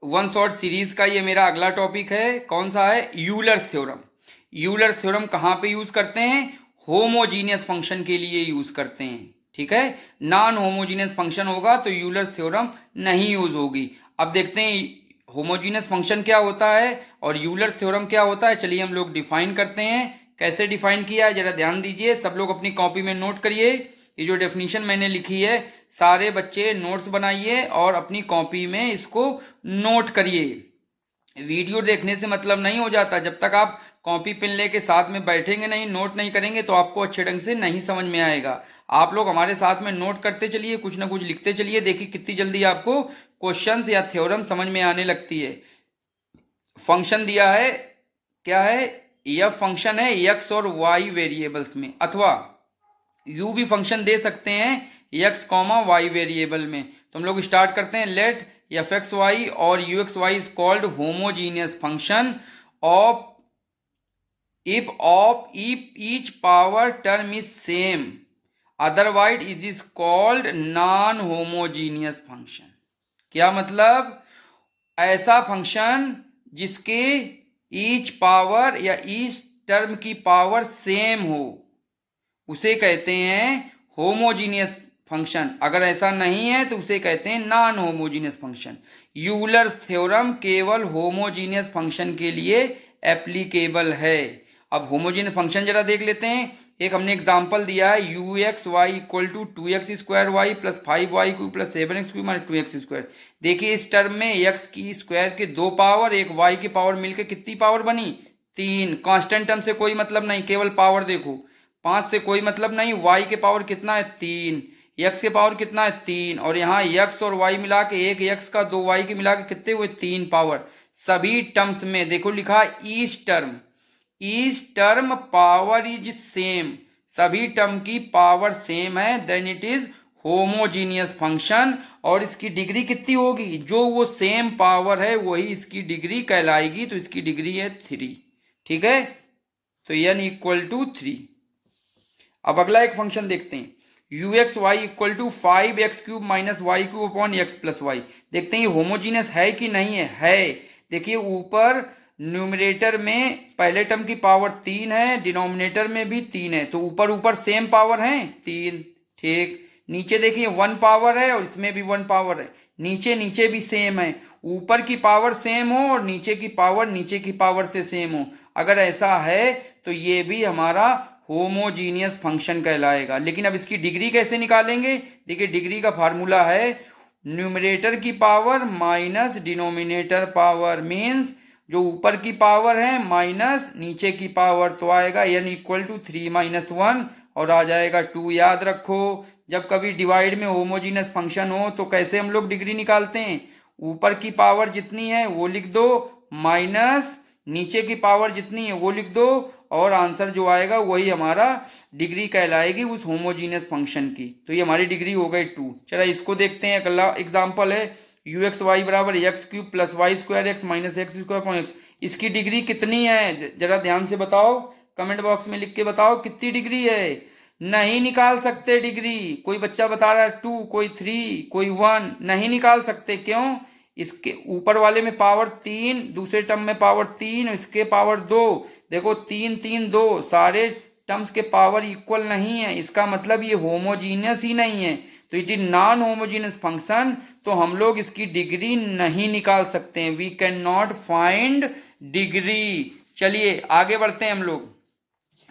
One shot series का ये मेरा अगला टॉपिक है। कौन सा है? Euler's theorem. यूलर्स थ्योरम कहाँ पे यूज करते हैं? होमोजीनियस फंक्शन के लिए यूज करते हैं। ठीक है, नॉन होमोजीनियस फंक्शन होगा तो यूलर्स थ्योरम नहीं यूज होगी। अब देखते हैं होमोजीनियस फंक्शन क्या होता है और यूलर्स थ्योरम क्या होता है। चलिए हम लोग डिफाइन करते हैं। कैसे डिफाइन किया है जरा ध्यान दीजिए, सब लोग अपनी कॉपी में नोट करिए। ये जो डेफिनेशन मैंने लिखी है, सारे बच्चे नोट्स बनाइए और अपनी कॉपी में इसको नोट करिए। वीडियो देखने से मतलब नहीं हो जाता, जब तक आप कॉपी पेन लेके साथ में बैठेंगे नहीं, नोट नहीं करेंगे तो आपको अच्छे ढंग से नहीं समझ में आएगा। आप लोग हमारे साथ में नोट करते चलिए, कुछ ना कुछ लिखते चलिए, देखिए कितनी जल्दी आपको क्वेश्चंस या थ्योरम समझ में आने लगती है। फंक्शन दिया है, क्या है? यह फंक्शन है एक्स और वाई वेरिएबल्स में, अथवा यू भी फंक्शन दे सकते हैं एक्स कॉमा वाई वेरिएबल में। तो हम लोग स्टार्ट करते हैं। लेट एफ एक्स वाई और u x y is called homogeneous function of if each power term is same, otherwise it is called non homogeneous function। क्या मतलब? ऐसा फंक्शन जिसके ईच पावर या ईच टर्म की power same हो उसे कहते हैं होमोजीनियस फंक्शन। अगर ऐसा नहीं है तो उसे कहते हैं non homogeneous function. Euler's theorem केवल होमोजीनियस फंक्शन के लिए एप्लीकेबल है। अब होमोजीनियस फंक्शन जरा देख लेते हैं। एक हमने एग्जांपल दिया है, u x y equal to 2x square y plus 5y cube plus 7x cube minus 2x square. देखिए इस टर्म में x की स्क्वायर के 2 पावर, एक y की पावर मिलकर कितनी पावर बनी? 3। कांस्टेंट टर्म से कोई मतलब नहीं, केवल पावर देखो। 5 से कोई मतलब नहीं, y के पावर कितना है? 3। x के पावर कितना है? 3। और यहाँ x और y मिला के, एक x का 2y के मिला के कितने हुए? 3 पावर। सभी टर्म्स में देखो लिखा each term power is same, सभी टर्म की पावर सेम है, then it is homogeneous function. और इसकी डिग्री कितनी होगी? जो वो सेम पावर है वही इसकी डिग्री कहलाएगी, तो इसकी डिग्री है 3। ठीक है, तो n इक्वल टू 3। अब अगला एक फंक्शन देखते हैं, u x y equal to 5x cube minus y cube upon x plus y. देखते हैं ये होमोजीनियस है कि नहीं है। देखिए ऊपर न्यूमरेटर में पहले टर्म की पावर 3 है, डिनोमिनेटर में भी 3 है, तो ऊपर ऊपर सेम पावर है 3। ठीक, नीचे देखिए 1 पावर है और इसमें भी 1 पावर है, नीचे नीचे भी सेम है। ऊपर की पावर सेम हो और नीचे की पावर नीचे की पावर से सेम हो, अगर ऐसा है तो ये भी हमारा होमोजीनियस फंक्शन कहलाएगा। लेकिन अब इसकी डिग्री कैसे निकालेंगे? देखिए डिग्री का फार्मूला है न्यूमरेटर की power minus denominator power, means जो ऊपर की पावर है माइनस नीचे की पावर, तो आएगा n इक्वल टू 3 माइनस 1 और आ जाएगा 2। याद रखो जब कभी डिवाइड में होमोजीनियस फंक्शन हो तो कैसे हम लोग डिग्री निकालते हैं? ऊपर की पावर जितनी है वो लिख दो, माइनस नीचे की पावर जितनी है वो लिख दो, और आंसर जो आएगा वही हमारा डिग्री कहलाएगी उस होमोजीनियस फंक्शन की। तो ये हमारी डिग्री हो गई 2। चलो इसको देखते हैं। अगला एग्जांपल है यू एक्स वाई बराबर x cube plus y square x minus x square upon x. इसकी डिग्री कितनी है जरा ध्यान से बताओ, कमेंट बॉक्स में लिख के बताओ कितनी डिग्री है। नहीं निकाल सकते डिग्री। कोई बच्चा बता रहा है 2, कोई 3, कोई 1, नहीं निकाल सकते। क्यों? इसके ऊपर वाले में पावर 3, दूसरे टर्म में पावर 3, इसके पावर 2। देखो 3 3 2, सारे टर्म्स के पावर इक्वल नहीं है, इसका मतलब ये होमोजीनियस ही नहीं है, तो it is non homogeneous function. तो हम लोग इसकी डिग्री नहीं निकाल सकते हैं, we can not find degree. चलिए आगे बढ़ते हैं हम लोग,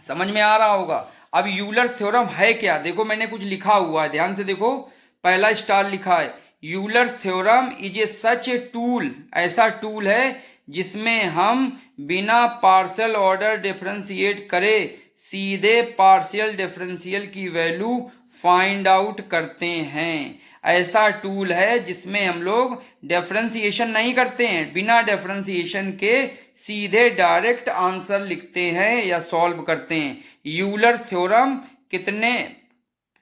समझ में आ रहा होगा। अब यूलर्स थ्योरम है क्या? देखो मैंने कुछ लिखा हुआ है, ध्यान से देखो। पहला स्टार लिखा है Euler's theorem is a such a tool, ऐसा टूल है जिसमें हम बिना पार्शियल ऑर्डर डिफरेंशिएट करे सीधे पार्शियल डिफरेंशियल की वैल्यू फाइंड आउट करते हैं। ऐसा टूल है जिसमें हम लोग डिफरेंशिएशन नहीं करते हैं, बिना डिफरेंशिएशन के सीधे डायरेक्ट आंसर लिखते हैं या सॉल्व करते हैं। यूलर थ्योरम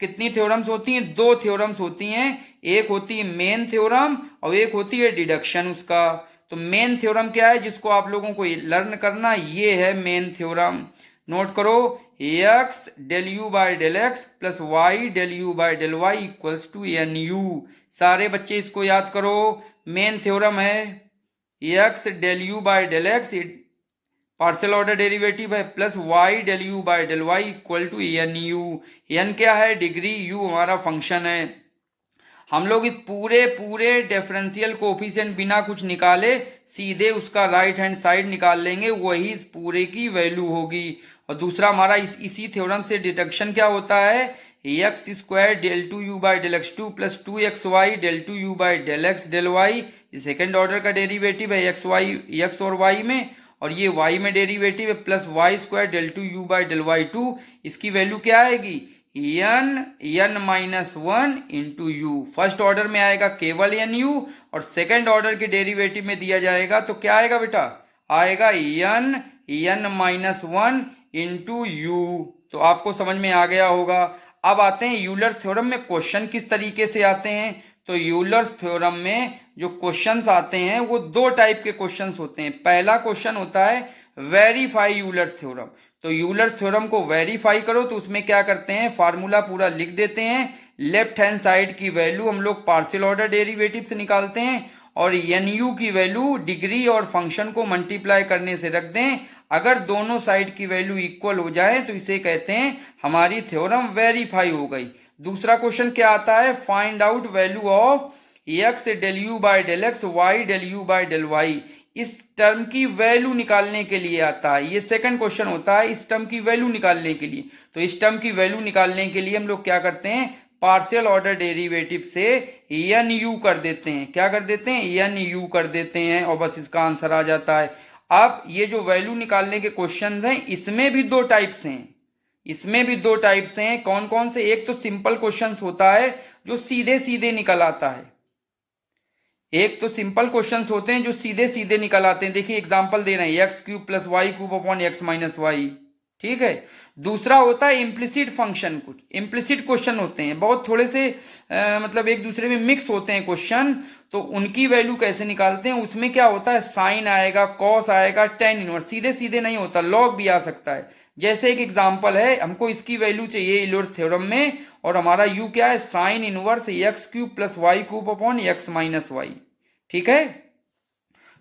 कितनी थ्योरम्स होती हैं? 2 थ्योरम्स होती हैं, एक होती है मेन थ्योरम और एक होती है डिडक्शन उसका। तो मेन थ्योरम क्या है जिसको आप लोगों को लर्न करना, ये है मेन थ्योरम। नोट करो, x del u by del x plus y del u by del y equals to n u. सारे बच्चे इसको याद करो, मेन थ्योरम है। X del u by del x partial order derivative है, plus y del u by del y equal to n u. N क्या है? Degree, you हमारा फंक्शन है। हम लोग इस पूरे पूरे डिफरेंशियल कोफिशिएंट बिना कुछ निकाले सीधे उसका राइट हैंड साइड निकाल लेंगे, वही इस पूरे की वैल्यू होगी। और दूसरा हमारा इसी थ्योरम से डिडक्शन क्या होता है? X square del two u by del x two plus two x y del two u by del x del y. Second order का डेरिवेटिव है एक्स वाई, एक्स और वाई में, और ये वाई में डेरिवेटिव है plus y square del two u by del y two. इसकी value क्या आएगी? N minus one into u. First order में आएगा केवल एन यू, और सेकेंड ऑर्डर के डेरिवेटिव में दिया जाएगा तो क्या आएगा बेटा? आएगा n minus one into u. तो आपको समझ में आ गया होगा। अब आते हैं यूलर थ्योरम में क्वेश्चन किस तरीके से आते हैं। तो यूलर थ्योरम में जो क्वेश्चंस आते हैं वो दो टाइप के क्वेश्चंस होते हैं। पहला क्वेश्चन होता है वेरीफाई यूलर थ्योरम। तो यूलर थ्योरम को वेरीफाई करो तो उसमें क्या करते हैं? फार्मूला पूरा लिख देते हैं। लेफ्ट हैंड साइड की वैल्यू हम लोग पार्शियल ऑर्डर डेरिवेटिव से निकालते हैं, और एन यू की वैल्यू डिग्री और फंक्शन को मल्टीप्लाई करने से रख दें। अगर दोनों साइड की वैल्यू इक्वल हो जाए तो इसे कहते हैं हमारी थ्योरम वेरीफाई हो गई। दूसरा क्वेश्चन क्या आता है? Find out value of x del u by del x, y del u by del y. इस टर्म की वैल्यू निकालने के लिए आता है। ये सेकंड क्वेश्चन होता है इस टर्म की वैल्यू निकालने के लिए। तो इस टर्म की वैल्यू निकालने के लिए हम लोग क्या करते हैं? पार्शियल ऑर्डर डेरिवेटिव से एन यू कर देते हैं। क्या कर देते हैं? एन यू कर देते हैं, और बस इसका आंसर आ जाता है। अब ये जो वैल्यू निकालने के क्वेश्चन हैं इसमें भी दो टाइप्स हैं। इसमें भी दो टाइप्स हैं। कौन कौन से? एक तो सिंपल क्वेश्चन होता है जो सीधे सीधे निकल आता है। एक तो सिंपल क्वेश्चंस होते हैं जो सीधे सीधे निकल आते हैं। देखिए एग्जांपल दे रहे हैं x cube plus y cube upon x minus y. ठीक है। दूसरा होता है इम्प्लिसिट फंक्शन। कुछ इम्प्लिसिट क्वेश्चन होते हैं, बहुत थोड़े से मतलब एक दूसरे में मिक्स होते हैं क्वेश्चन। तो उनकी वैल्यू कैसे निकालते हैं? उसमें क्या होता है? साइन आएगा, कॉस आएगा, टेन इनवर्स। सीधे सीधे नहीं होता, लॉग भी आ सकता है। जैसे एक एग्जाम्पल है, हमको इसकी वैल्यू चाहिए यूलर थ्योरम में, और हमारा यू क्या है? Sine inverse x cube plus y cube upon x minus y. ठीक है।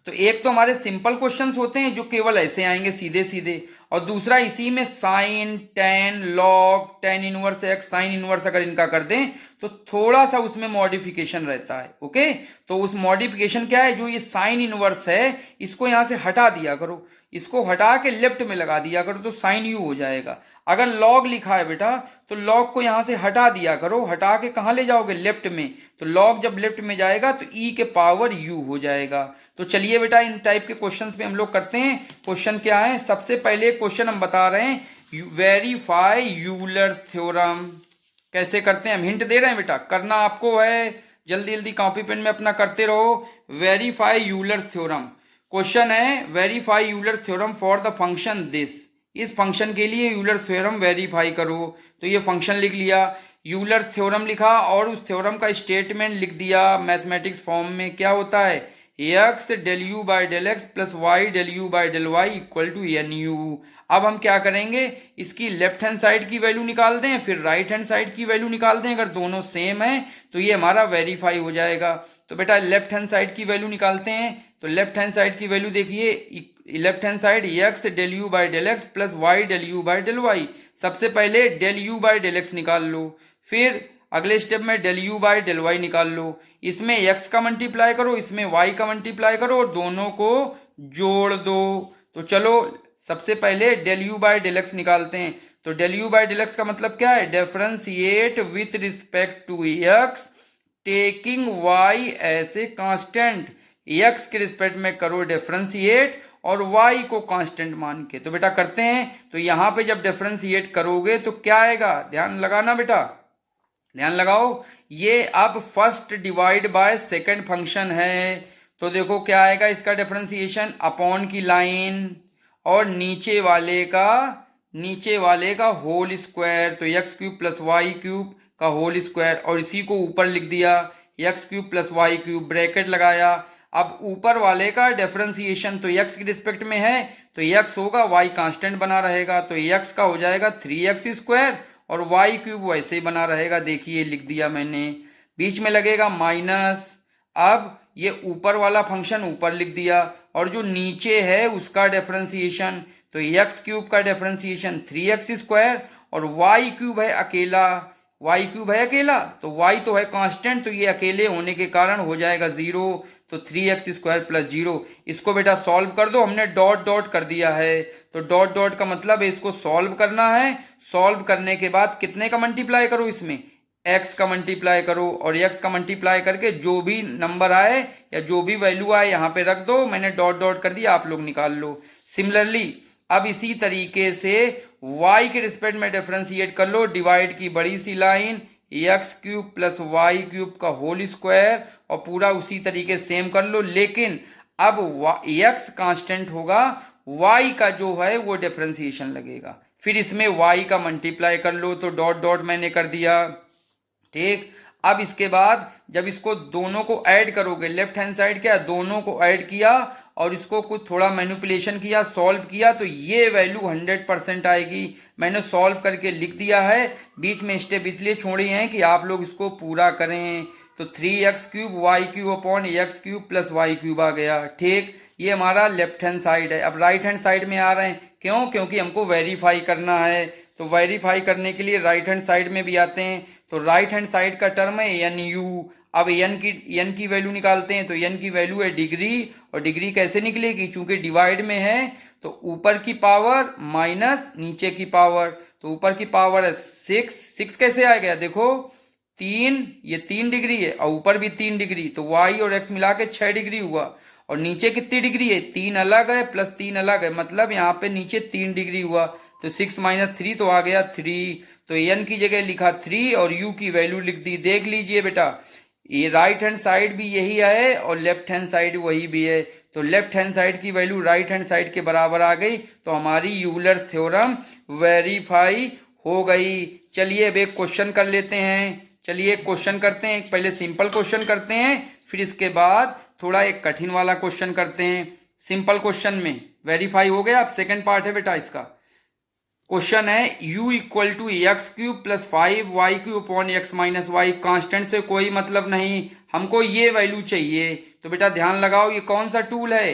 तो एक तो हमारे सिंपल क्वेश्चंस होते हैं जो केवल ऐसे आएंगे सीधे सीधे, और दूसरा इसी में sine, tan, log, tan inverse x, sine inverse अगर इनका कर दें तो थोड़ा सा उसमें मॉडिफिकेशन रहता है। ओके। तो उस मॉडिफिकेशन क्या है? जो ये साइन इनवर्स है इसको यहां से हटा दिया करो, इसको हटा के लेफ्ट में लगा दिया करो तो साइन यू हो जाएगा। अगर लॉग लिखा है बेटा तो लॉग को यहां से हटा दिया करो, हटा के कहां ले जाओगे? लेफ्ट में। तो लॉग जब लेफ्ट में जाएगा तो ई के पावर यू हो जाएगा। तो चलिए बेटा इन टाइप के क्वेश्चंस पे हम लोग करते हैं। क्वेश्चन क्या है? सबसे पहले क्वेश्चन हम बता रहे हैं वेरीफाई यूलर थ्योरम। कैसे करते हैं? हम हिंट दे रहे हैं बेटा, करना आपको है। जल्दी जल्दी कॉपी पेन में अपना करते रहो। वेरीफाई यूलर थ्योरम क्वेश्चन है। Verify Euler theorem for the function this. इस फंक्शन के लिए यूलर थ्योरम वेरीफाई करो। तो ये फंक्शन लिख लिया, यूलर थ्योरम लिखा, और उस थ्योरम का स्टेटमेंट लिख दिया मैथमेटिक्स फॉर्म में। क्या होता है? X del u by del x plus y del u by del y equal to n u. अब हम क्या करेंगे? इसकी लेफ्ट हैंड साइड की वैल्यू निकाल दें, फिर राइट हैंड साइड की वैल्यू निकाल दें। अगर दोनों सेम है तो ये हमारा वेरीफाई हो जाएगा। तो बेटा लेफ्ट हैंड साइड की वैल्यू निकालते हैं। तो लेफ्ट हैंड साइड की वैल्यू देखिए, left hand side x del u by del x plus y del u by del y. सबसे पहले del u by del x निकाल लो, फिर अगले स्टेप में del u by del y निकाल लो। इसमें x का मल्टीप्लाई करो, इसमें y का मल्टीप्लाई करो, और दोनों को जोड़ दो। तो चलो सबसे पहले del u by del x निकालते हैं। तो del u by del x का मतलब क्या है? Differentiate with respect to x taking y as a constant. x के रिस्पेक्ट में करो डिफरेंशिएट, और y को कांस्टेंट मान के। तो बेटा करते हैं। तो यहां पे जब डिफरेंशिएट करोगे तो क्या आएगा? ध्यान लगाना बेटा, ध्यान लगाओ। ये अब first divide by second function है। तो देखो क्या आएगा इसका डिफरेंशिएशन, अपॉन की लाइन और नीचे वाले का होल स्क्वायर। तो x cube plus y cube का होल स्क्वायर, और इसी को ऊपर लिख दिया x cube plus y cube, bracket लगाया। अब ऊपर वाले का डिफरेंशिएशन तो x के रिस्पेक्ट में है तो x होगा, y कांस्टेंट बना रहेगा। तो x का हो जाएगा 3x स्क्वायर, और वाई क्यूब वैसे ही बना रहेगा। देखिए लिख दिया मैंने, बीच में लगेगा माइनस। अब ये ऊपर वाला फंक्शन ऊपर लिख दिया और जो नीचे है उसका डिफरेंशिएशन, तो एक्स क्यूब का डिफरेंशिएशन 3x² और वाई क्यूब है अकेला, वाई क्यूब है अकेला तो वाई तो है कांस्टेंट, तो ये अकेले होने के कारण हो जाएगा 0, तो 3x² + 0। इसको बेटा सॉल्व कर दो, हमने डॉट डॉट कर दिया है, तो डॉट डॉट का मतलब है इसको सॉल्व करना है। सॉल्व करने के बाद कितने का मल्टीप्लाई करो, इसमें x का मल्टीप्लाई करो और x का मल्टीप्लाई करके जो भी नंबर आए या जो भी वैल्यू आए यहाँ पे रख दो, मैंने डॉट डॉट कर दिया, आप लोग निकाल लो। सिमिलरली अब इसी तरीके से y के रिस्पेक्ट में डिफरेंशिएट कर लो, डिवाइड की बड़ी सी लाइन x³ + y³ का होल स्क्वायर और पूरा उसी तरीके सेम कर लो, लेकिन अब x कांस्टेंट होगा, y का जो है वो डिफरेंशिएशन लगेगा। फिर इसमें y का मल्टीप्लाई कर लो, तो डॉट डॉट मैंने कर दिया, ठीक। अब इसके बाद जब इसको दोनों को ऐड करोगे, लेफ्ट हैंड साइड क्या दोनों को ऐड किया और इसको कुछ थोड़ा मैनिपुलेशन किया, सॉल्व किया, तो ये वैल्यू 100% आएगी। मैंने सॉल्व करके लिख दिया है, बीच में स्टेप इसलिए छोड़े हैं कि आप लोग इसको पूरा करें। तो 3x³ y³ / x³ + y³ आ गया, ठीक। ये हमारा लेफ्ट हैंड साइड है। अब राइट हैंड साइड में आ रहे हैं, क्यों? क्योंकि हमको वेरीफाई करना है, तो वेरीफाई करने के लिए राइट हैंड साइड में भी आते हैं। तो राइट हैंड साइड का टर्म है NU। अब n की वैल्यू निकालते हैं, तो n की वैल्यू है डिग्री, और डिग्री कैसे निकलेगी? चूंकि डिवाइड में है तो ऊपर की पावर माइनस नीचे की पावर, तो ऊपर की पावर है 6 कैसे आ गया? देखो 3, ये 3 डिग्री है और ऊपर भी 3 डिग्री, तो y और x मिला के 6 डिग्री हुआ। और नीचे कितनी डिग्री है? 3 अलग है प्लस 3 अलग है, मतलब यहाँ पे नीचे 3 डिग्री हुआ, तो 6 - 3 तो आ गया 3। तो n की जगह लिखा 3 और u की वैल्यू लिख दी। देख लीजिए बेटा, ये राइट हैंड साइड भी यही है और लेफ्ट हैंड साइड वही भी है, तो लेफ्ट हैंड साइड की वैल्यू राइट हैंड साइड के बराबर आ गई, तो हमारी यूलर थ्योरम वेरीफाई हो गई। चलिए अब एक क्वेश्चन कर लेते हैं। चलिए एक क्वेश्चन करते हैं, पहले सिंपल क्वेश्चन करते हैं, फिर इसके बाद थोड़ा एक कठिन वाला क्वेश्चन करते हैं। सिंपल क्वेश्चन में वेरीफाई हो गया। अब सेकंड पार्ट है बेटा इसका। क्वेश्चन है u = x³ + 5y³ x - y। Constant से कोई मतलब नहीं, हमको ये वैल्यू चाहिए। तो बेटा ध्यान लगाओ, ये कौन सा टूल है?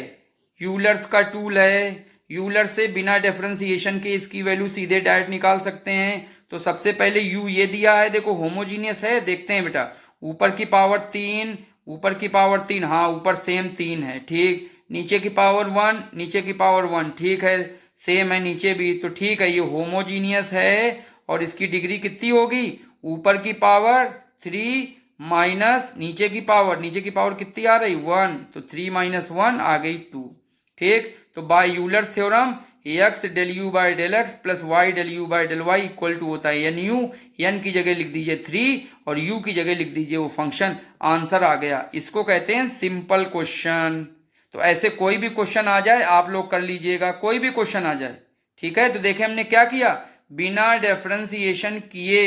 यूलर्स का टूल है। यूलर से बिना डिफरेंशिएशन के इसकी वैल्यू सीधे डायरेक्ट निकाल सकते हैं। तो सबसे पहले u ये दिया है, देखो होमोजीनियस है, देखते हैं बेटा। ऊपर की पावर 3, ऊपर की पावर 3, हाँ ऊपर सेम 3 है, ठीक। नीचे की पावर 1, नीचे की पावर 1, ठीक है, सेम है नीचे भी, तो ठीक है, ये होमोजीनियस है। और इसकी डिग्री कितनी होगी? ऊपर की पावर 3 माइनस नीचे की पावर कितनी आ रही? 1, तो 3 - 1 आ गई 2, ठीक। तो by Euler theorem x ∂u/∂x + y ∂u/∂y equal to होता है NU। n की जगह लिख दीजिए 3 और u की जगह लिख दीजिए वो फंक्शन। आंसर आ गया। इसको कहते हैं सिंपल क्वेश्चन। तो ऐसे कोई भी क्वेश्चन आ जाए आप लोग कर लीजिएगा, कोई भी क्वेश्चन आ जाए, ठीक है। तो देखें हमने क्या किया, बिना डिफरेंशिएशन किए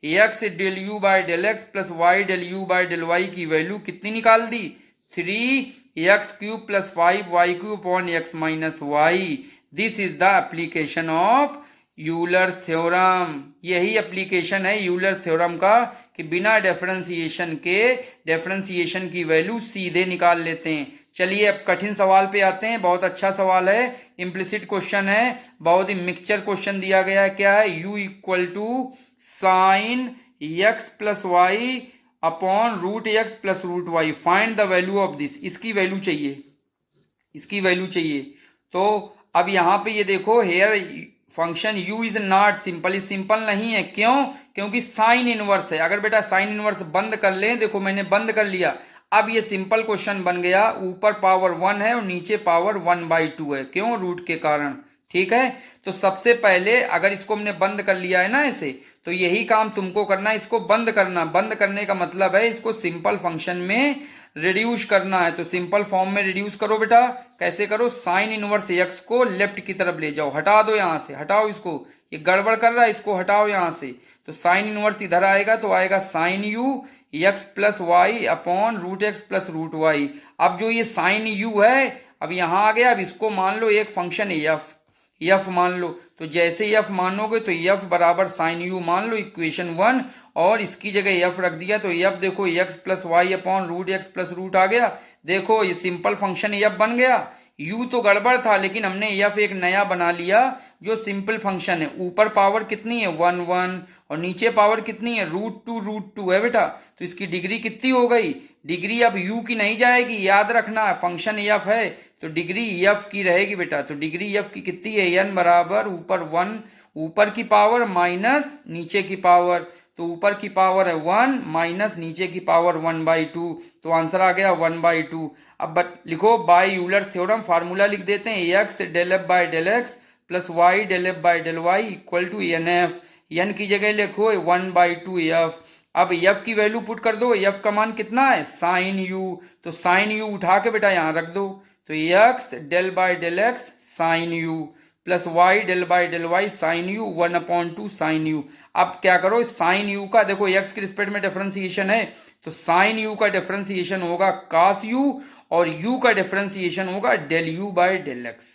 x ∂u/∂x + y ∂u/∂y की वैल्यू कितनी निकाल दी? 3x³ + 5y³ x - y। This is the application of Euler theorem. यही एप्लीकेशन है यूलर थ्योरम का कि बिना डिफरेंशिएशन के डिफरेंशिएशन की वैल्यू सीधे निकाल लेते हैं। चलिए अब कठिन सवाल पे आते हैं। बहुत अच्छा सवाल है, इम्प्लिसिट क्वेश्चन है, बहुत ही मिक्सचर क्वेश्चन दिया गया है। क्या है? u = sin x + y upon √x + √y। Find the value of this. इसकी वैल्यू चाहिए, इसकी वैल्यू चाहिए। तो अब यहाँ पे ये देखो, here function u is not simple, simple नहीं है। क्यों? क्योंकि साइन इनवर्स है। अगर बेटा साइन इनवर्स बंद कर ले, देखो मैंने बंद कर लिया, अब ये सिंपल क्वेश्चन बन गया। ऊपर पावर 1 है और नीचे पावर 1/2 है, क्यों? रूट के कारण, ठीक है। तो सबसे पहले अगर इसको हमने बंद कर लिया है ना ऐसे, तो यही काम तुमको करना है, इसको बंद करना। बंद करने का मतलब है इसको सिंपल फंक्शन में रिड्यूस करना है। तो सिंपल फॉर्म में रिड्यूस करो बेटा। कैसे करो? साइन इनवर्स x को लेफ्ट की तरफ ले जाओ, हटा दो यहाँ से, हटाओ इसको, ये गड़बड़ कर रहा है, इसको हटाओ यहाँ से। तो साइन इनवर्स इधर आएगा, तो आएगा sine u x + y upon √x + √y। अब जो ये साइन u है अब यहाँ आ गया। अब इसको मान लो एक फंक्शन है f, एफ मान लो, तो जैसे एफ मानोगे तो एफ बराबर साइन यू मान लो इक्वेशन 1, और इसकी जगह एफ रख दिया तो एफ देखो x plus y upon root x plus root आ गया। देखो ये सिंपल फंक्शन एफ बन गया। यू तो गड़बड़ था लेकिन हमने एफ एक नया बना लिया जो सिंपल फंक्शन है। ऊपर पावर कितनी है 1 1 और नीचे पावर कितनी है रूट टू है बेटा। तो इसकी डिग्री कितनी हो गई, डिग्री अब यू की नहीं जाएगी, याद रखना फंक्शन एफ है तो डिग्री एफ की रहेगी बेटा। तो डिग्री एफ की कितनी है एन बराबर ऊपर 1 ऊपर की पावर माइनस नीचे की पावर, तो ऊपर की पावर है 1 माइनस नीचे की पावर 1/2, तो आंसर आ गया 1/2। अब लिखो बाय यूलर थ्योरम, फार्मूला लिख देते हैं x del f by del x plus y del f by del y equal to n f. N की जगह लिखो 1/2 एफ। अब एफ की वैल्यू पुट कर दो, एफ का मान कितना है साइन यू, तो साइन यू उठा के बेटा यहाँ रख दो, तो x del by del x sine u plus y del by del y sine u 1/2 sine u. अब क्या करो साइन यू का देखो एक्स के रिस्पेक्ट में डिफरेंशिएशन है तो साइन यू का डिफरेंशिएशन होगा कास यू और यू का डिफरेंशिएशन होगा del u by del x.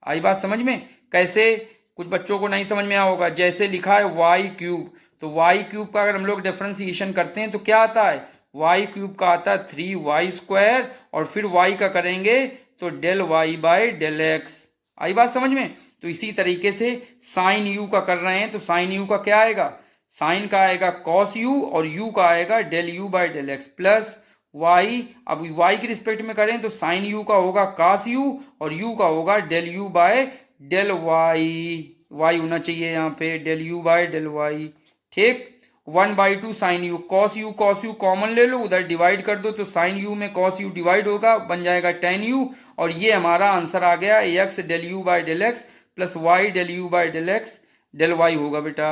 आई बात समझ में? कैसे, कुछ बच्चों को नहीं समझ में आया होगा। जैसे लिखा है वाई क्यूब, तो वाई क्यूब का अगर हम लोग डिफरेंशिएशन करते हैं तो क्या आता है वाई क्यूब का आता है 3y² और फिर वाई का करेंगे तो del y by del x. आई बात समझ में? तो इसी तरीके से साइन यू का कर रहे हैं तो साइन यू का क्या आएगा, साइन का आएगा कॉस यू और यू का आएगा del u by del x plus y. अब वाई के रिस्पेक्ट में करें तो साइन यू का होगा कास यू और यू का होगा del u by del y, y होना चाहिए यहाँ पे del u by del y. ठीक, 1/2 sine u cos u common ले लो, उधर डिवाइड कर दो तो साइन यू में कॉस यू डिवाइड होगा बन जाएगा tan यू, और ये हमारा आंसर आ गया x del u by del x plus y del u by del x del y होगा बेटा,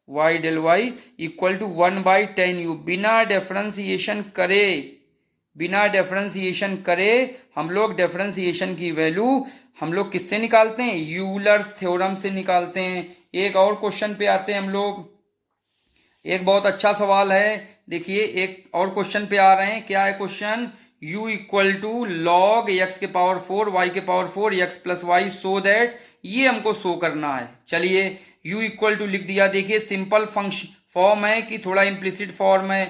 y del y equal to 1/tan u. बिना डिफरेंशिएशन करे, बिना डिफरेंशिएशन करे हम लोग डिफरेंशिएशन की वैल्यू हम लोग किससे निकालते हैं, यूलर्स थ्योरम से निकालते हैं। एक और क्वेश्चन पे आते हैं हम लोग, एक बहुत अच्छा सवाल है। देखिए एक और क्वेश्चन पे आ रहे हैं, क्या है question, u equal to log x के पावर 4 वाई के power 4 x plus y so that, ये हमको शो करना है। चलिए u इक्वल टू लिख दिया। देखिए सिंपल फंक्शन फॉर्म है कि थोड़ा इम्प्लिसिट फॉर्म है,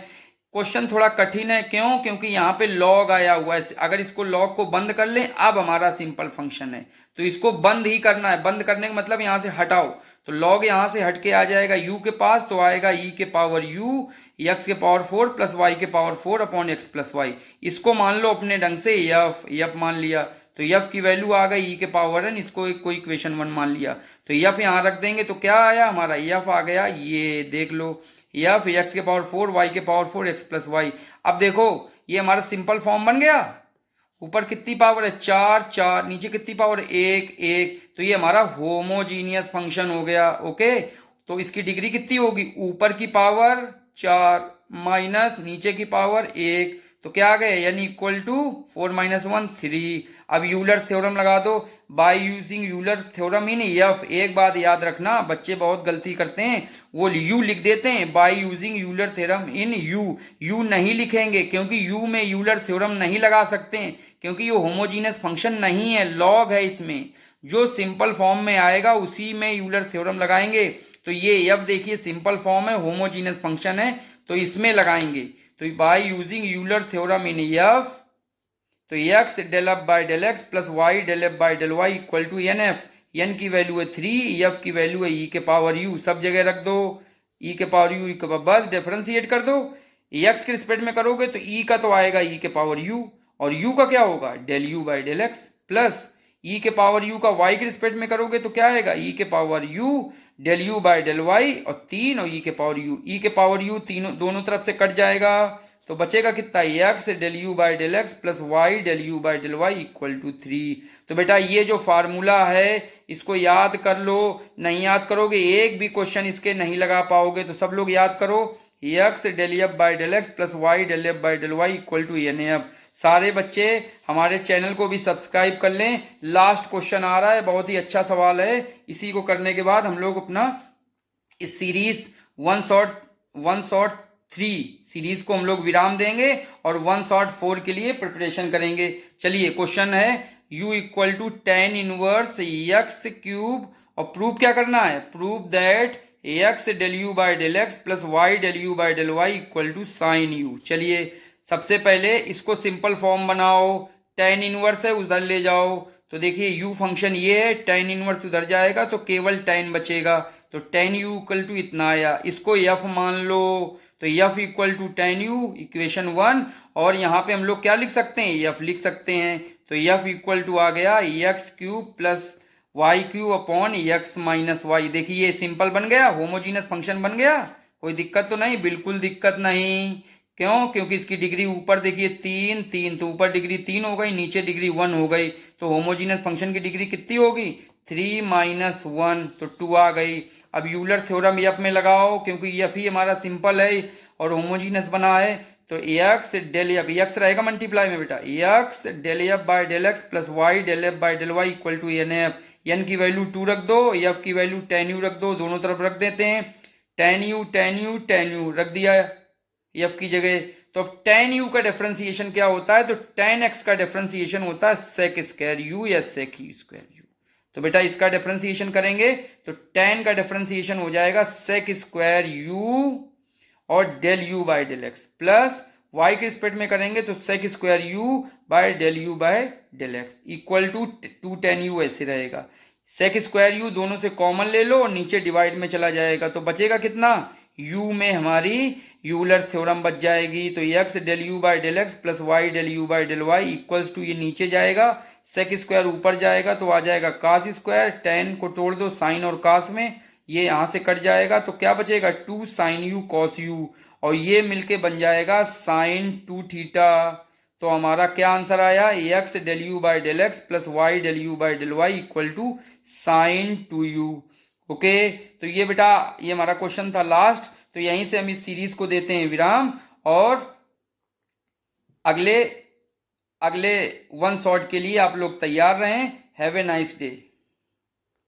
क्वेश्चन थोड़ा कठिन है। क्यों, क्योंकि यहाँ पे लॉग आया हुआ है। अगर इसको लॉग को बंद कर लें अब हमारा सिंपल फंक्शन है, तो इसको बंद ही करना है। बंद करने का मतलब यहाँ से हटाओ, तो लॉग यहाँ से हट के आ जाएगा u के पास, तो आएगा e के पावर u एक्स के पावर 4 प्लस वाई के power 4 upon x plus y. इसको मान लो अपने ढंग से f मान लिया, तो f की वैल्यू आ गई e के पावर n, इसको कोई इक्वेशन 1 मान लिया, तो f यहाँ रख देंगे तो क्या आया हमारा f आ गया, ये देख लो f एक्स के पावर 4 वाई के पावर 4 एक्स प्लस वाई। अब देखो ये हमारा सिंपल फॉर्म बन गया, ऊपर कितनी पावर है 4 4, नीचे कितनी पावर 1 1, तो ये हमारा होमोजीनियस फंक्शन हो गया। ओके, तो इसकी डिग्री कितनी होगी, ऊपर की पावर 4 माइनस नीचे की पावर 1, तो क्या आ गए यानी इक्वल टू 4 - 1 3। अब यूलर थ्योरम लगा दो, bye using Euler theorem in F. एक बात याद रखना, बच्चे बहुत गलती करते हैं, वो यू लिख देते हैं bye using Euler theorem in you नहीं लिखेंगे क्योंकि यू में यूलर थ्योरम नहीं लगा सकते हैं, क्योंकि ये होमोजीनियस फंक्शन नहीं है, लॉग है। इसमें जो सिंपल फॉर्म में आएगा उसी में यूलर थ्योरम लगाएंगे। तो ये एफ देखिए सिंपल फॉर्म है, होमोजीनियस फंक्शन है, तो इसमें लगाएंगे। तो by using Euler theorem in f, तो x del f by del x plus y del f by del y equal to n f. N की वैल्यू है 3, एफ की वैल्यू है ई के पावर यू, सब जगह रख दो ई के पावर यू, के पावर, बस डिफरेंशिएट कर दो। एक्स के रिस्पेक्ट में करोगे तो ई का तो आएगा ई के पावर यू, और यू का क्या होगा del u by del x, plus e के पावर यू का वाई के रिस्पेक्ट में करोगे तो क्या आएगा ई के power u del u by del y, और 3 और ई के पावर यू, ई के पावर यू तीनों दोनों तरफ से कट जाएगा, तो बचेगा कितना x del u by del x plus y del u by del y equal to 3। तो बेटा ये जो फार्मूला है इसको याद कर लो, नहीं याद करोगे एक भी क्वेश्चन इसके नहीं लगा पाओगे। तो सब लोग याद करो, x del f by del x plus y del f by del y equal to n f. सारे बच्चे हमारे चैनल को भी सब्सक्राइब कर लें। लास्ट क्वेश्चन आ रहा है, बहुत ही अच्छा सवाल है, इसी को करने के बाद हम लोग अपना इस सीरीज वन शॉट 3 सीरीज को हम लोग विराम देंगे और 1 शॉट 4 के लिए प्रिपरेशन करेंगे। चलिए क्वेश्चन है, u equal to tan inverse x cube, और प्रूफ क्या करना है, proof that x del u by del x plus y del u by del y equal to sine u. चलिए सबसे पहले इसको सिंपल फॉर्म बनाओ, टेन इनवर्स है उधर ले जाओ, तो देखिए u फंक्शन ये है, टेन इनवर्स उधर जाएगा तो केवल टेन बचेगा, तो टेन यू इक्वल टू इतना आया, इसको f मान लो, तो f equal to tan u, equation 1। और यहाँ पे हम लोग क्या लिख सकते हैं, f लिख सकते हैं, तो f इक्वल टू आ गया x cube plus y cube upon x minus y. देखिए ये सिंपल बन गया, होमोजीनियस फंक्शन बन गया, कोई दिक्कत तो नहीं, बिल्कुल दिक्कत नहीं। क्यों, क्योंकि इसकी डिग्री ऊपर देखिए तीन तीन, तो ऊपर डिग्री 3 हो गई, नीचे डिग्री 1 हो गई, तो होमोजीनियस फंक्शन की डिग्री कितनी होगी, 3 माइनस 1, तो 2 आ गई। अब यूलर थ्योरम एफ में लगाओ, क्योंकि एफ ही हमारा सिंपल है और होमोजीनियस बना है, तो एक्स डेल एफ, एक्स रहेगा मल्टीप्लाई में बेटा, x del f by del x plus y del f by del y equal to n f. N की वैल्यू 2 रख दो, एफ की वैल्यू टेन यू रख दो, दोनों तरफ रख देते हैं, ten you ten you ten you रख दिया एफ की जगह। तो अब टेन यू का डिफरेंशिएशन क्या होता है, तो टेन एक्स का डिफरेंशिएशन होता है सेक स्क्वायर यू या सेक यू स्क्वायर यू। तो बेटा इसका डिफरेंशिएशन करेंगे तो टेन का डिफरेंशिएशन हो जाएगा सेक स्क्वायर यू और del u by del x, plus y के रिस्पेक्ट में करेंगे तो sec square u by del u by del x equal to two tan u, ऐसे रहेगा। सेक स्क्वायर यू दोनों से कॉमन ले लो, नीचे डिवाइड में चला जाएगा, तो बचेगा कितना, u में हमारी यूलर थ्योरम बच जाएगी, तो x del u by del x plus y del u by del y equals to, ये नीचे जाएगा, सेक स्क्वायर ऊपर जाएगा तो आ जाएगा कास स्क्वायर, टेन को तोड़ दो साइन और कास में, ये यहाँ से कट जाएगा, तो क्या बचेगा 2 साइन यू कॉस यू, और ये मिलके बन जाएगा साइन 2 थीटा। तो हमारा क्या आंसर आया, x del u by del x plus y del u by del y equal to sine 2u। Okay, तो ये बेटा ये हमारा क्वेश्चन था लास्ट, तो यहीं से हम इस सीरीज को देते हैं विराम, और अगले वन शॉट के लिए आप लोग तैयार रहें। Have a nice day.